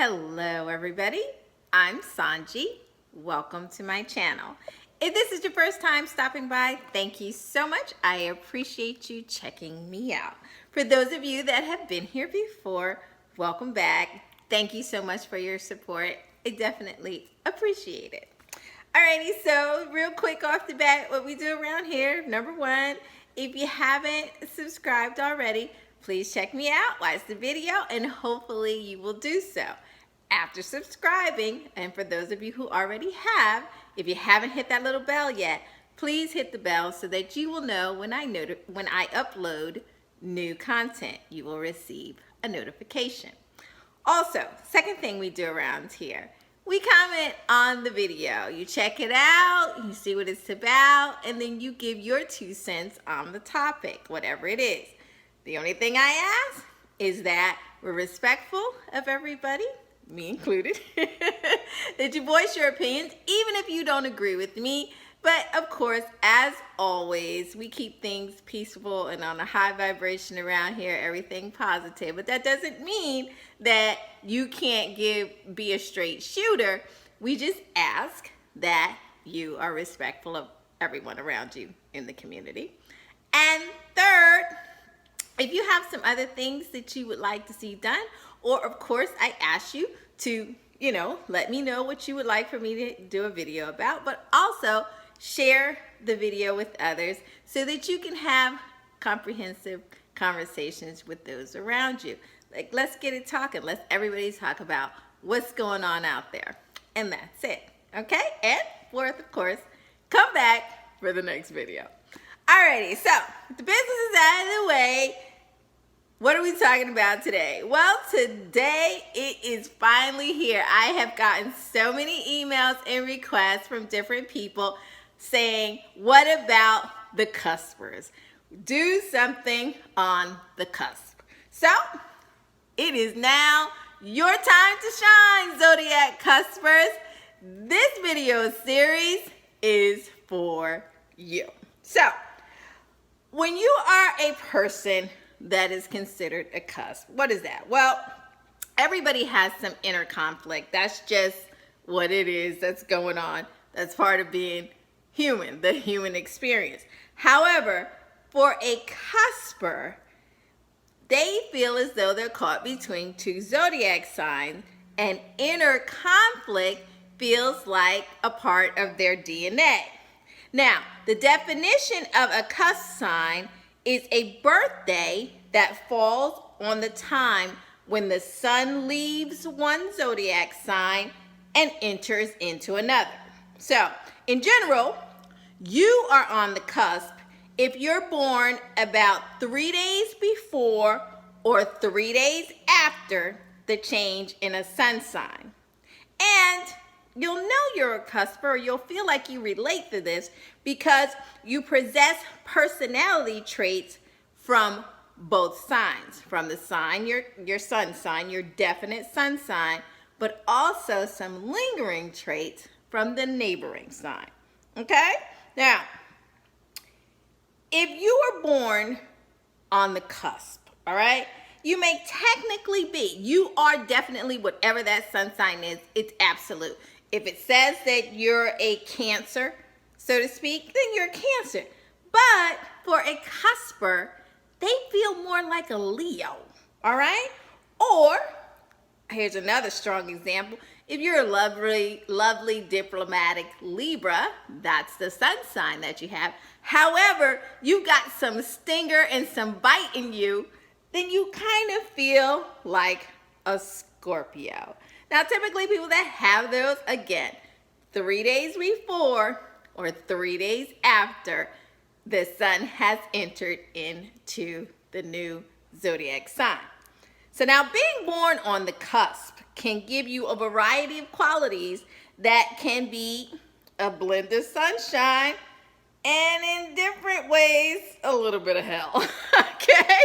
Hello everybody, I'm Sohnjee. Welcome to my channel. If this is your first time stopping by, thank you so much. I appreciate you checking me out. For those of you that have been here before, welcome back. Thank you so much for your support. I definitely appreciate it. Alrighty, so real quick off the bat, what we do around here, number one, if you haven't subscribed already, please check me out, watch the video, and hopefully you will do so. After subscribing, and for those of you who already have, if you haven't hit that little bell yet, please hit the bell so that you will know when I upload new content. You will receive a notification. Also, second thing we do around here, we comment on the video. You check it out, you see what it's about, and then you give your 2 cents on the topic, whatever it is. The only thing I ask is that we're respectful of everybody, me included, that you voice your opinions, even if you don't agree with me. But of course, as always, we keep things peaceful and on a high vibration around here, everything positive. But that doesn't mean that you can't be a straight shooter. We just ask that you are respectful of everyone around you in the community. And third, if you have some other things that you would like to see done, or of course, I ask you to, let me know what you would like for me to do a video about, but also share the video with others so that you can have comprehensive conversations with those around you. Like, let's get it talking. Let's everybody talk about what's going on out there. And that's it. Okay? And fourth, of course, come back for the next video. Alrighty, so the business is out of the way. What are we talking about today? Well, today it is finally here. I have gotten so many emails and requests from different people saying, what about the cuspers? Do something on the cusp. So, it is now your time to shine, zodiac cuspers. This video series is for you. So, when you are a person that is considered a cusp, what is that? Well, everybody has some inner conflict. That's just what it is that's going on. That's part of being human, the human experience. However, for a cusper, they feel as though they're caught between 2 zodiac signs, and inner conflict feels like a part of their DNA. Now, the definition of a cusp sign is a birthday that falls on the time when the sun leaves one zodiac sign and enters into another. So, in general, you are on the cusp if you're born about 3 days before or 3 days after the change in a sun sign. And you'll know you're a cusper, or you'll feel like you relate to this because you possess personality traits from both signs. From the sign, your sun sign, your definite sun sign, but also some lingering traits from the neighboring sign. Okay? Now, if you were born on the cusp, all right, you may technically be, you are definitely whatever that sun sign is, it's absolute. If it says that you're a Cancer, so to speak, then you're a Cancer. But for a cusper, they feel more like a Leo, all right? Or, here's another strong example. If you're a lovely, diplomatic Libra, that's the sun sign that you have. However, you got some stinger and some bite in you, then you kind of feel like a Scorpio. Now, typically people that have those, again, 3 days before or 3 days after the sun has entered into the new zodiac sign. So now being born on the cusp can give you a variety of qualities that can be a blend of sunshine and in different ways, a little bit of hell, okay?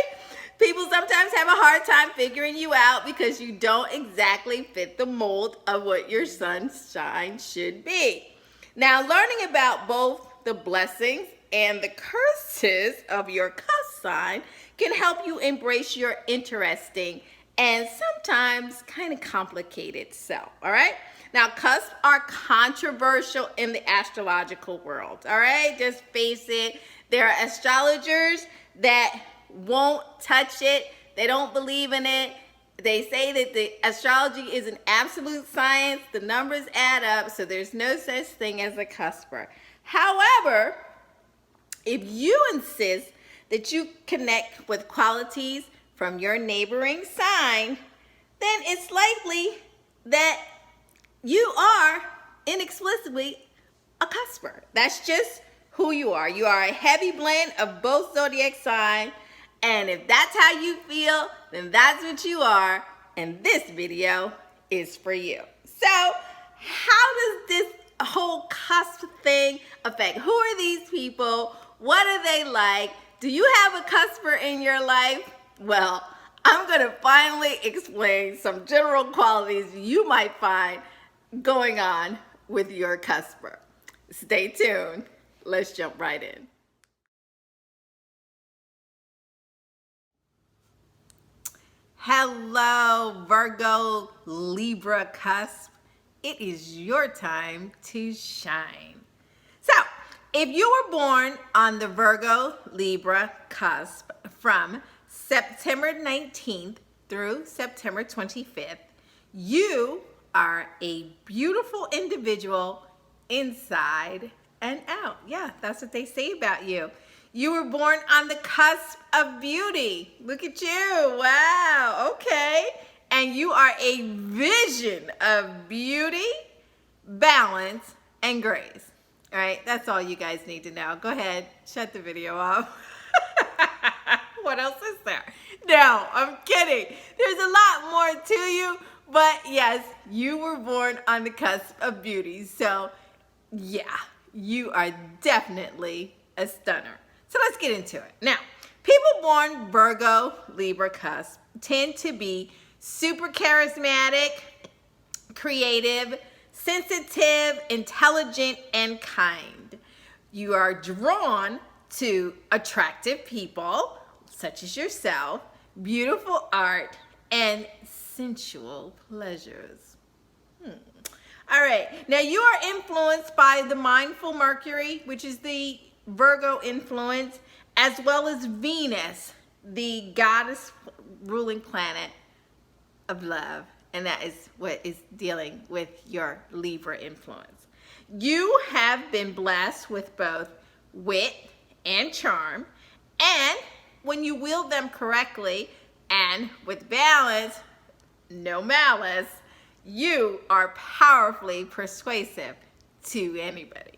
People sometimes have a hard time figuring you out because you don't exactly fit the mold of what your sunshine should be. Now, learning about both the blessings and the curses of your cusp sign can help you embrace your interesting and sometimes kind of complicated. So, all right. Now, cusps are controversial in the astrological world. All right. Just face it. There are astrologers that won't touch it. They don't believe in it. They say that the astrology is an absolute science. The numbers add up. So there's no such thing as a cusper. However, if you insist that you connect with qualities from your neighboring sign, then it's likely that you are inexplicably a cusper. That's just who you are. You are a heavy blend of both zodiac signs, and if that's how you feel, then that's what you are, and this video is for you. So, how does this whole cusp thing affect? Who are these people? What are they like? Do you have a cusper in your life? Well, I'm going to finally explain some general qualities you might find going on with your cusper. Stay tuned. Let's jump right in. Hello, Virgo Libra cusp. It is your time to shine. So, if you were born on the Virgo Libra cusp from September 19th through September 25th, you are a beautiful individual inside and out. Yeah, that's what they say about you. You were born on the cusp of beauty. Look at you. Wow. Okay. And you are a vision of beauty, balance, and grace. All right. That's all you guys need to know. Go ahead. Shut the video off. What else is there? No, I'm kidding. There's a lot more to you. But yes, you were born on the cusp of beauty. So yeah, you are definitely a stunner. So let's get into it. Now, people born Virgo Libra cusp tend to be super charismatic, creative, sensitive, intelligent, and kind. You are drawn to attractive people, such as yourself, beautiful art, and sensual pleasures. All right. Now, you are influenced by the mindful Mercury, which is the Virgo influence, as well as Venus, the goddess ruling planet of love. And that is what is dealing with your Libra influence. You have been blessed with both wit and charm. And when you wield them correctly and with balance, no malice, you are powerfully persuasive to anybody.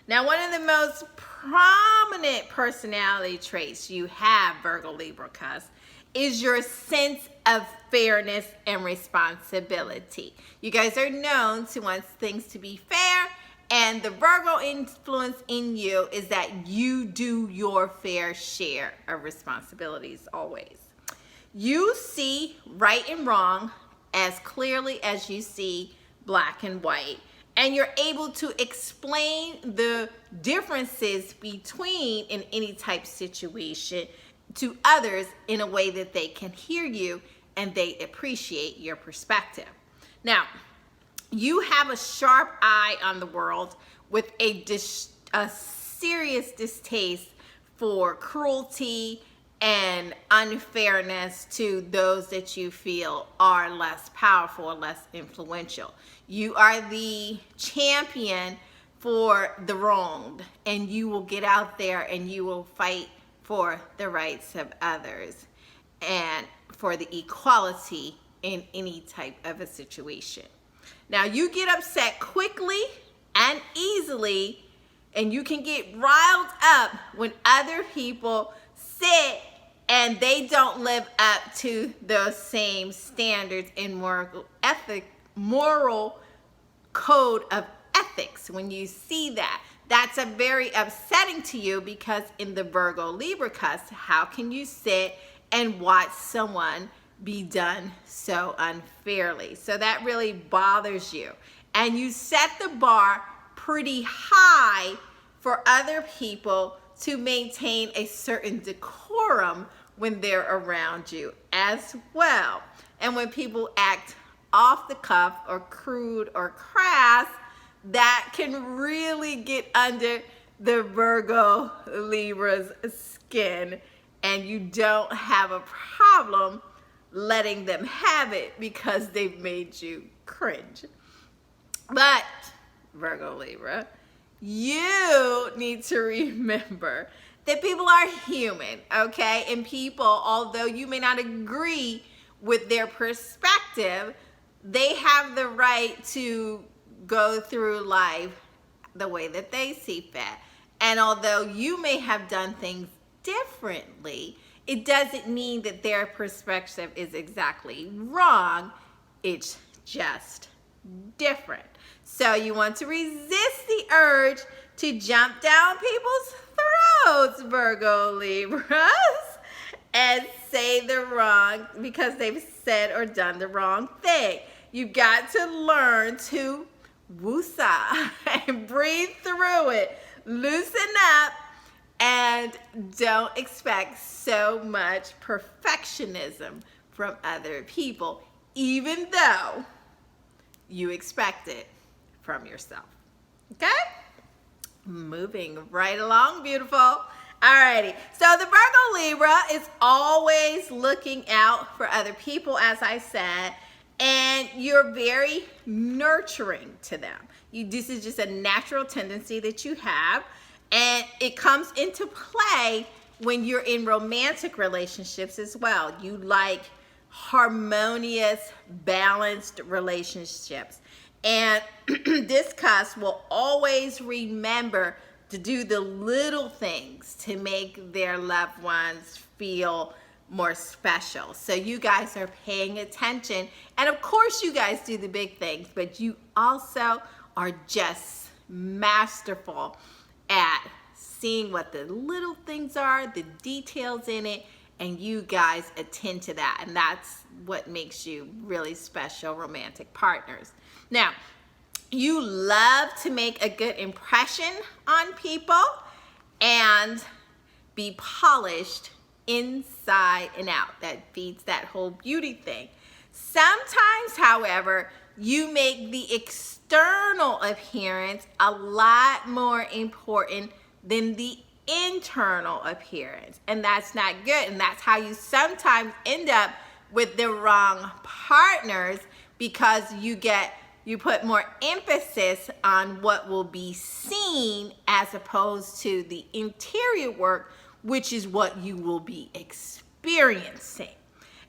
Now, one of the most prominent personality traits you have, Virgo Libra cusp, is your sense of fairness and responsibility. You guys are known to want things to be fair, and the Virgo influence in you is that you do your fair share of responsibilities always. You see right and wrong as clearly as you see black and white. And you're able to explain the differences between in any type situation to others in a way that they can hear you and they appreciate your perspective. Now, you have a sharp eye on the world with a serious distaste for cruelty and unfairness to those that you feel are less powerful or less influential. You are the champion for the wronged, and you will get out there and you will fight for the rights of others and for the equality in any type of a situation. Now, you get upset quickly and easily, and you can get riled up when other people sit and they don't live up to those same standards and moral code of ethics. When you see that, that's a very upsetting to you, because in the Virgo Libra cusp, how can you sit and watch someone be done so unfairly? So that really bothers you. And you set the bar pretty high for other people to maintain a certain decorum when they're around you as well. And when people act off the cuff or crude or crass, that can really get under the Virgo Libra's skin, and you don't have a problem letting them have it because they've made you cringe. But Virgo Libra, you need to remember that people are human, okay? And people, although you may not agree with their perspective, they have the right to go through life the way that they see fit. And although you may have done things differently, it doesn't mean that their perspective is exactly wrong. It's just different. So you want to resist the urge to jump down people's throats, Virgo Libras, and say the wrong because they've said or done the wrong thing. You've got to learn to woosah and breathe through it. Loosen up and don't expect so much perfectionism from other people, even though you expect it from yourself. Okay? Moving right along, beautiful. Alrighty, so the Virgo Libra is always looking out for other people, as I said, and you're very nurturing to them. This is just a natural tendency that you have, and it comes into play when you're in romantic relationships as well. You like harmonious, balanced relationships. And this cusp will always remember to do the little things to make their loved ones feel more special. So you guys are paying attention. And of course you guys do the big things, but you also are just masterful at seeing what the little things are, the details in it, and you guys attend to that. And that's what makes you really special romantic partners. Now, you love to make a good impression on people and be polished inside and out. That feeds that whole beauty thing. Sometimes, however, you make the external appearance a lot more important than the internal appearance, and that's not good. And that's how you sometimes end up with the wrong partners, because you put more emphasis on what will be seen as opposed to the interior work, which is what you will be experiencing.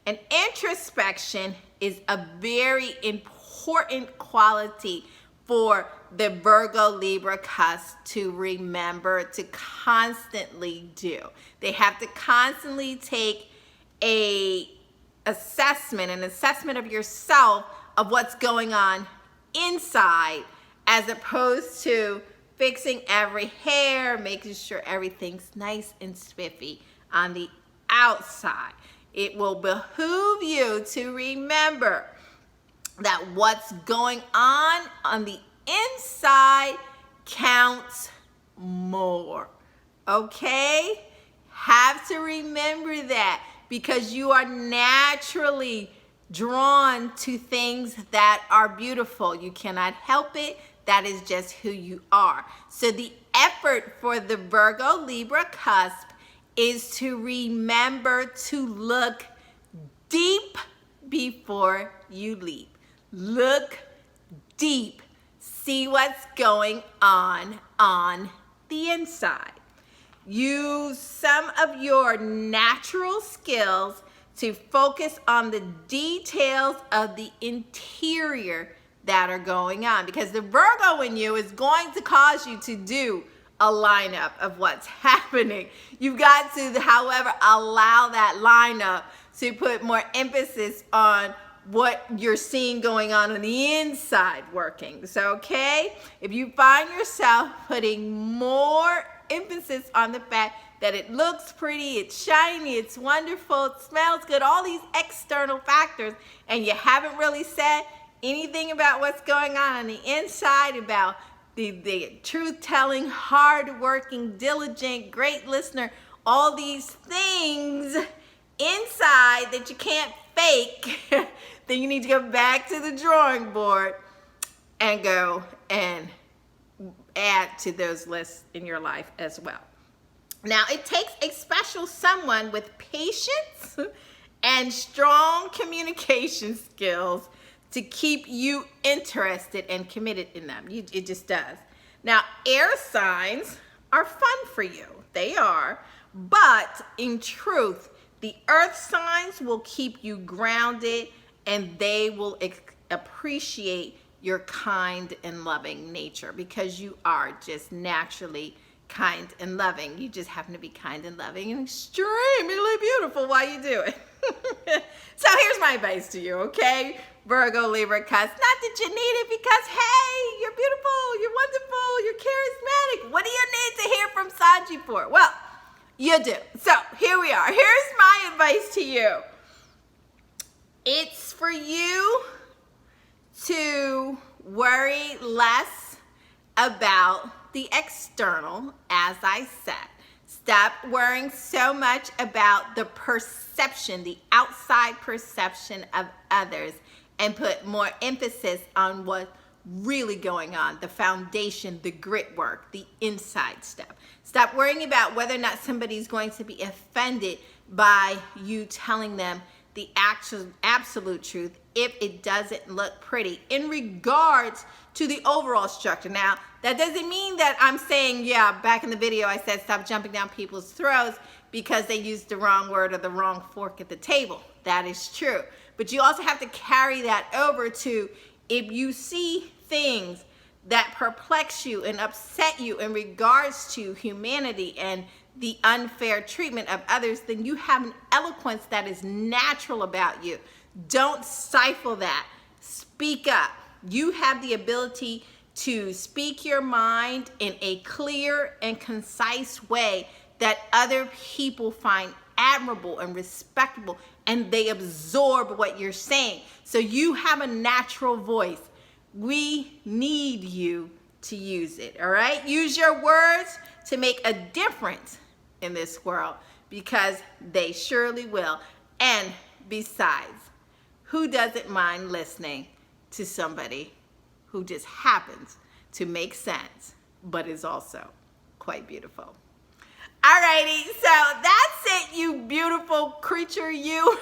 And introspection is a very important quality for the Virgo Libra cusp to remember to constantly do. They have to constantly take an assessment of yourself of what's going on inside, as opposed to fixing every hair, making sure everything's nice and spiffy on the outside. It will behoove you to remember that what's going on the inside counts more. Okay? Have to remember that, because you are naturally drawn to things that are beautiful. You cannot help it. That is just who you are. So the effort for the Virgo Libra cusp is to remember to look deep before you leap. Look deep. See what's going on the inside. Use some of your natural skills to focus on the details of the interior that are going on, because the Virgo in you is going to cause you to do a lineup of what's happening. You've got to, however, allow that lineup to put more emphasis on what you're seeing going on the inside working. So, okay, if you find yourself putting more emphasis on the fact that it looks pretty, it's shiny, it's wonderful, it smells good, all these external factors, and you haven't really said anything about what's going on the inside, about the truth-telling, hard-working, diligent, great listener, all these things, inside that you can't fake, then you need to go back to the drawing board and go and add to those lists in your life as well. Now, it takes a special someone with patience and strong communication skills to keep you interested and committed in them. It just does. Now, air signs are fun for you. They are. But in truth, the earth signs will keep you grounded, and they will appreciate your kind and loving nature, because you are just naturally kind and loving. You just happen to be kind and loving and extremely beautiful while you do it. So here's my advice to you, okay? Virgo, Libra, cusp. Not that you need it, because hey, you're beautiful, you're wonderful, you're charismatic. What do you need to hear from Sohnjee for? Well, you do. So here we are. Here's my advice to you. It's for you to worry less about the external, as I said. Stop worrying so much about the perception, the outside perception of others, and put more emphasis on what's really going on, the foundation, the grit work, the inside stuff. Stop worrying about whether or not somebody's going to be offended by you telling them the absolute truth if it doesn't look pretty in regards to the overall structure. Now, that doesn't mean that I'm saying, yeah, back in the video I said stop jumping down people's throats because they used the wrong word or the wrong fork at the table. That is true. But you also have to carry that over to, if you see things that perplex you and upset you in regards to humanity and the unfair treatment of others, then you have an eloquence that is natural about you. Don't stifle that. Speak up. You have the ability to speak your mind in a clear and concise way that other people find admirable and respectable, and they absorb what you're saying. So you have a natural voice. We need you to use it, all right? Use your words to make a difference in this world, because they surely will. And besides, who doesn't mind listening to somebody who just happens to make sense, but is also quite beautiful? Alrighty, so that's it, you beautiful creature, you.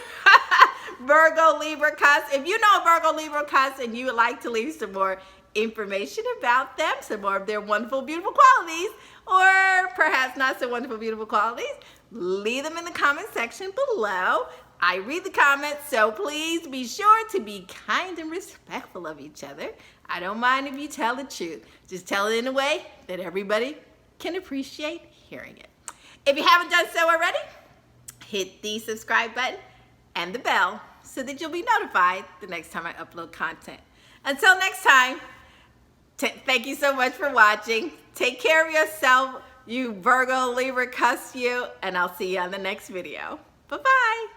Virgo, Libra, cusp. If you know Virgo, Libra, cusp, and you would like to leave some more information about them, some more of their wonderful, beautiful qualities, or perhaps not so wonderful, beautiful qualities, leave them in the comment section below. I read the comments, so please be sure to be kind and respectful of each other. I don't mind if you tell the truth. Just tell it in a way that everybody can appreciate hearing it. If you haven't done so already, hit the subscribe button and the bell so that you'll be notified the next time I upload content. Until next time, thank you so much for watching. Take care of yourself, you Virgo, Libra, cusp, you, and I'll see you on the next video. Bye-bye.